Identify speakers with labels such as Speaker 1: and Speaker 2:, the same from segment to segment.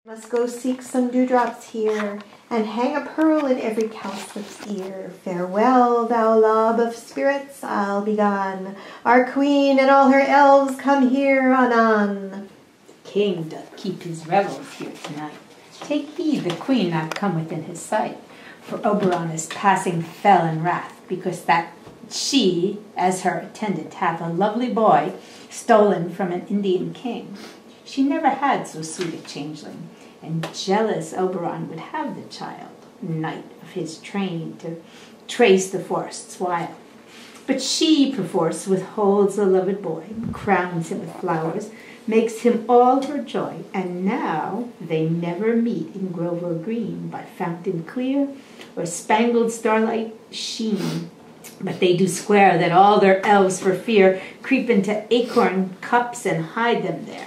Speaker 1: Must go seek some dewdrops here, and hang a pearl in every cowslip's ear. Farewell, thou lob of spirits, I'll be gone. Our queen and all her elves come here anon.
Speaker 2: The king doth keep his revels here tonight. Take heed the queen not come within his sight, for Oberon is passing fell in wrath, because that she, as her attendant, hath a lovely boy stolen from an Indian king. She never had so sweet a changeling, and jealous Oberon would have the child, knight of his train, to trace the forest's wild. But she, perforce, withholds the loved boy, crowns him with flowers, makes him all her joy, and now they never meet in grove or green, by fountain clear or spangled starlight sheen. But they do swear that all their elves for fear creep into acorn cups and hide them there.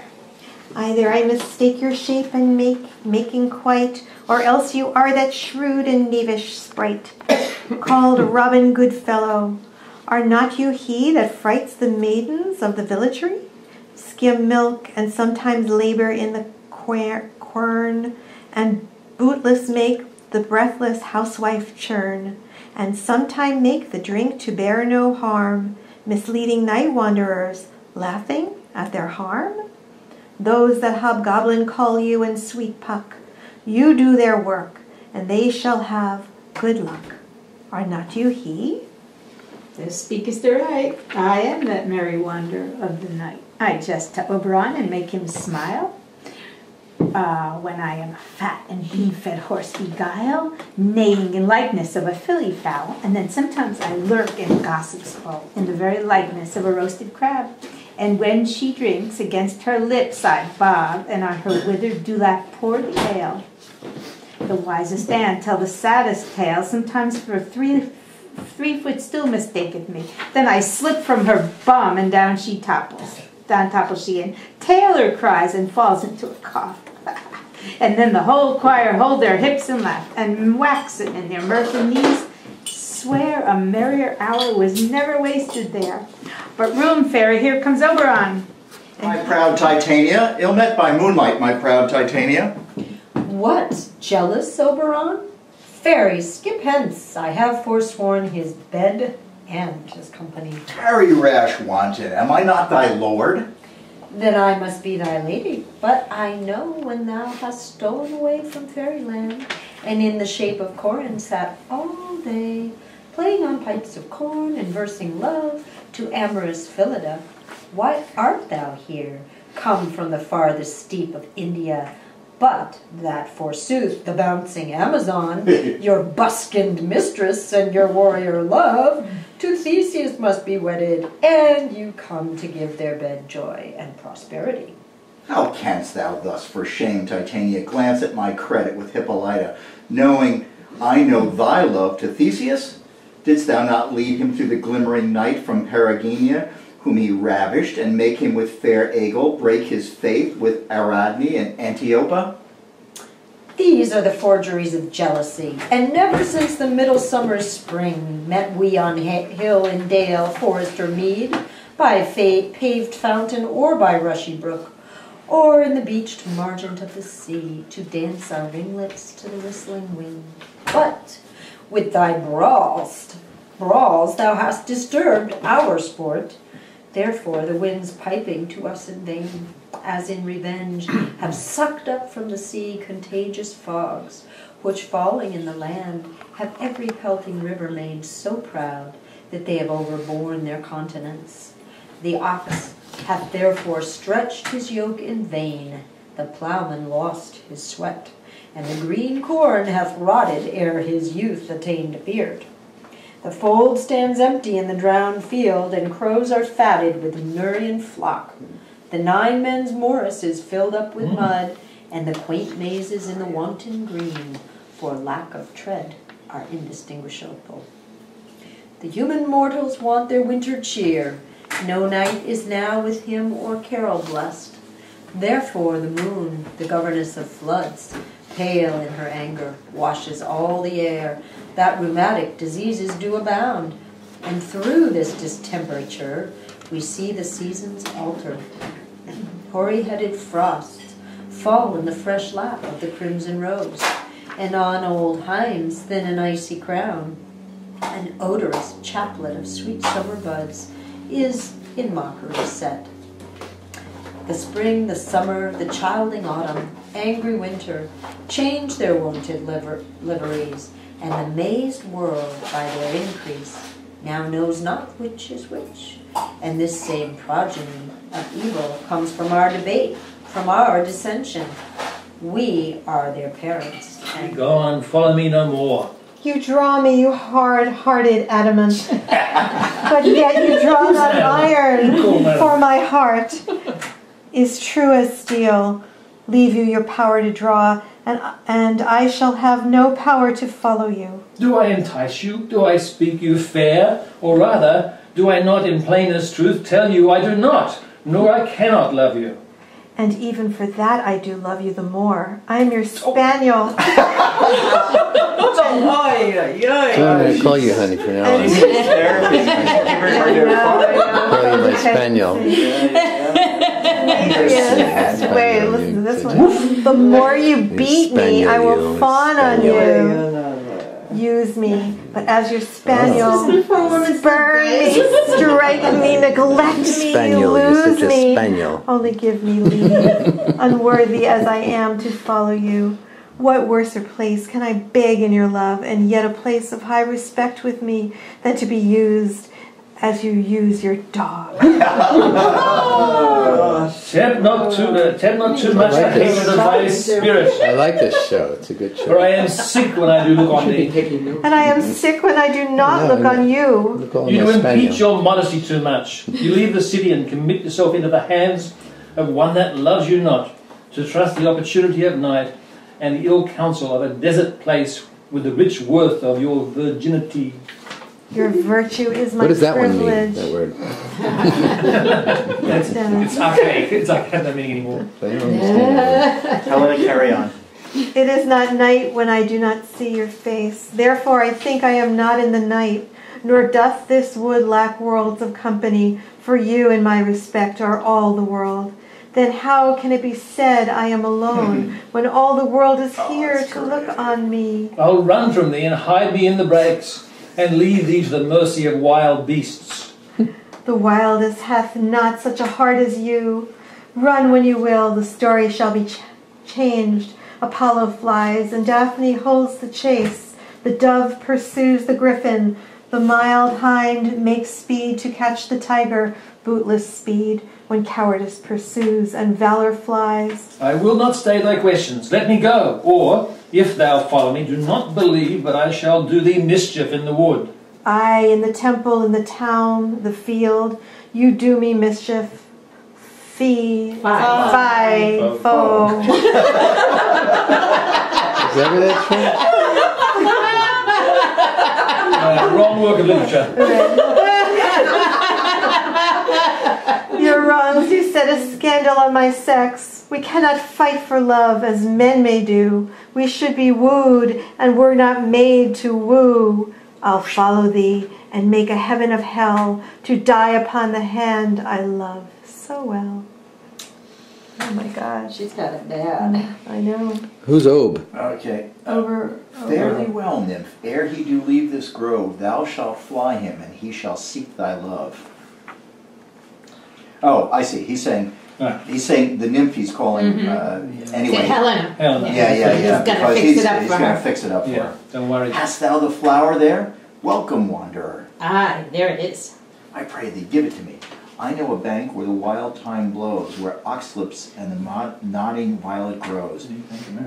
Speaker 1: Either I mistake your shape and making quite, or else you are that shrewd and knavish sprite, called Robin Goodfellow. Are not you he that frights the maidens of the villagery? Skim milk, and sometimes labor in the quern, and bootless make the breathless housewife churn, and sometime make the drink to bear no harm, misleading night wanderers, laughing at their harm? Those that hobgoblin call you and sweet puck, you do their work, and they shall have good luck. Are not you he?
Speaker 2: Thou speakest right. I am that merry wanderer of the night. I jest to Oberon and make him smile. When I am a fat and bean-fed horse beguile, neighing in likeness of a filly fowl, and then sometimes I lurk in gossip's hole, in the very likeness of a roasted crab. And when she drinks, against her lips I bob, and on her withered dewlap pour the ale. The wisest aunt tell the saddest tale, sometimes for 3 foot still mistaketh me. Then I slip from her bum, and down topples she, and Taylor cries, and falls into a cough. And then the whole choir hold their hips and laugh, and wax it in their mirth and knees. Swear a merrier hour was never wasted there. But room, fairy, here comes Oberon.
Speaker 3: My proud Titania, ill met by moonlight, my proud Titania.
Speaker 4: What, jealous Oberon? Fairy, skip hence, I have forsworn his bed and his company.
Speaker 3: Tarry, rash wanton, am I not thy lord?
Speaker 4: Then I must be thy lady, but I know when thou hast stolen away from fairyland, and in the shape of Corin sat all day, playing on pipes of corn and versing love to amorous Phillida. Why art thou here, come from the farthest steep of India, but that, forsooth, the bouncing Amazon, your buskined mistress and your warrior love, to Theseus must be wedded, and you come to give their bed joy and prosperity.
Speaker 3: How canst thou thus, for shame, Titania, glance at my credit with Hippolyta, knowing I know thy love to Theseus? Didst thou not lead him through the glimmering night from Perigenia, whom he ravished, and make him with fair Aegle break his faith with Aradne and Antiopa?
Speaker 4: These are the forgeries of jealousy, and never since the middle summer's spring met we on hill and dale, forest or mead, by paved fountain or by rushy brook, or in the beached margent of the sea, to dance our ringlets to the whistling wind. But with thy brawls thou hast disturbed our sport. Therefore the winds piping to us in vain, as in revenge, have sucked up from the sea contagious fogs, which falling in the land have every pelting river made so proud that they have overborne their continents. The ox hath therefore stretched his yoke in vain, the ploughman lost his sweat, and the green corn hath rotted ere his youth attained a beard. The fold stands empty in the drowned field, and crows are fatted with Nurian flock. The 9 men's morris is filled up with mud, and the quaint mazes in the wanton green, for lack of tread, are indistinguishable. The human mortals want their winter cheer. No night is now with him or carol blessed. Therefore the moon, the governess of floods, pale in her anger, washes all the air, that rheumatic diseases do abound. And through this distemperature we see the seasons alter. Hoary-headed frosts, fall in the fresh lap of the crimson rose, and on old Himes thin and icy crown, an odorous chaplet of sweet summer buds is in mockery set. The spring, the summer, the childing autumn, angry winter, change their wonted liveries, and the mazed world by their increase now knows not which is which. And this same progeny of evil comes from our debate, from our dissension. We are their parents. And
Speaker 5: Go on, follow me no more.
Speaker 1: You draw me, you hard-hearted adamant, but yet you draw not iron, for my heart is true as steel. Leave you your power to draw, and I shall have no power to follow you.
Speaker 5: Do I entice you? Do I speak you fair? Or rather, do I not in plainest truth tell you I do not, nor I cannot love you?
Speaker 1: And even for that I do love you the more. I am your spaniel.
Speaker 6: I'm going to call you honey for now on. Call you my spaniel.
Speaker 1: Yes. Wait, listen to this one. The more you beat me, I will fawn on you. Use me, but as your spaniel, spurn me, strike me, neglect me,
Speaker 6: Spaniel,
Speaker 1: lose
Speaker 6: you're such a
Speaker 1: me.
Speaker 6: spaniel.
Speaker 1: Only give me leave, unworthy as I am to follow you. What worser place can I beg in your love, and yet a place of high respect with me, than to be used as you use your dog?
Speaker 5: Tempt not too much the hatred of thy spirit,
Speaker 6: I like this show. It's a good
Speaker 5: for
Speaker 6: show.
Speaker 5: I am sick when I do look on thee.
Speaker 1: And I am sick when I do not
Speaker 6: No,
Speaker 1: look on you.
Speaker 6: Look on
Speaker 5: You
Speaker 6: my
Speaker 5: do impeach
Speaker 6: spaniel.
Speaker 5: your modesty too much. You leave the city and commit yourself into the hands of one that loves you not, to trust the opportunity of night and the ill counsel of a desert place with the rich worth of your virginity.
Speaker 1: Your virtue is my
Speaker 6: What does that one mean,
Speaker 1: privilege.
Speaker 6: that word?
Speaker 5: It's archaic. It's like, I don't mean anymore.
Speaker 6: I don't understand.
Speaker 3: Helena, carry on.
Speaker 1: It is not night when I do not see your face. Therefore I think I am not in the night, nor doth this wood lack worlds of company, for you in my respect are all the world. Then how can it be said I am alone, when all the world is here to look on me?
Speaker 5: I'll run from thee and hide me in the brakes, and leave thee to the mercy of wild beasts.
Speaker 1: The wildest hath not such a heart as you. Run when you will, the story shall be changed. Apollo flies, and Daphne holds the chase. The dove pursues the griffin. The mild hind makes speed to catch the tiger, bootless speed, when cowardice pursues and valor flies.
Speaker 5: I will not stay thy questions. Let me go. Or, if thou follow me, do not believe but I shall do thee mischief in the wood.
Speaker 1: I in the temple, in the town, the field, you do me mischief. Fie,
Speaker 2: Fi.
Speaker 1: fo.
Speaker 6: Is that where that's from?
Speaker 5: Wrong work of literature.
Speaker 1: Your wrongs you set a scandal on my sex. We cannot fight for love as men may do. We should be wooed and were not made to woo. I'll follow thee and make a heaven of hell to die upon the hand I love so well. Oh my gosh.
Speaker 4: she's got it bad.
Speaker 1: I know.
Speaker 6: Who's Obe?
Speaker 3: Okay.
Speaker 1: Over.
Speaker 3: Fare thee well, nymph. Ere he do leave this grove, thou shalt fly him, and he shall seek thy love. Oh, I see. He's saying the nymph he's calling anyway.
Speaker 2: To Helena.
Speaker 5: Helena.
Speaker 3: Yeah.
Speaker 2: He's gonna
Speaker 3: Because
Speaker 2: fix it up
Speaker 3: he's
Speaker 2: for
Speaker 3: gonna
Speaker 2: her.
Speaker 3: fix it up for
Speaker 5: Yeah,
Speaker 3: her.
Speaker 5: don't worry.
Speaker 3: Hast thou the flower there? Welcome, wanderer.
Speaker 2: Ah, there it is.
Speaker 3: I pray thee, give it to me. I know a bank where the wild thyme blows, where oxlips and the nodding violet grows.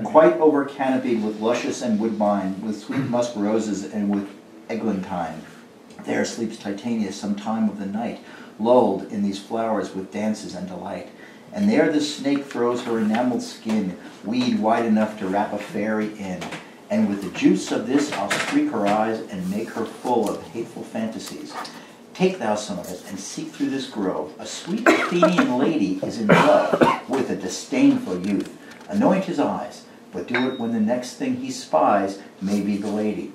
Speaker 3: Quite over canopied with luscious and woodbine, with sweet musk roses and with eglantine. There sleeps Titania some time of the night, lulled in these flowers with dances and delight. And there the snake throws her enameled skin, weed wide enough to wrap a fairy in. And with the juice of this I'll streak her eyes and make her full of hateful fantasies. Take thou some of it and seek through this grove. A sweet Athenian lady is in love with a disdainful youth. Anoint his eyes, but do it when the next thing he spies may be the lady.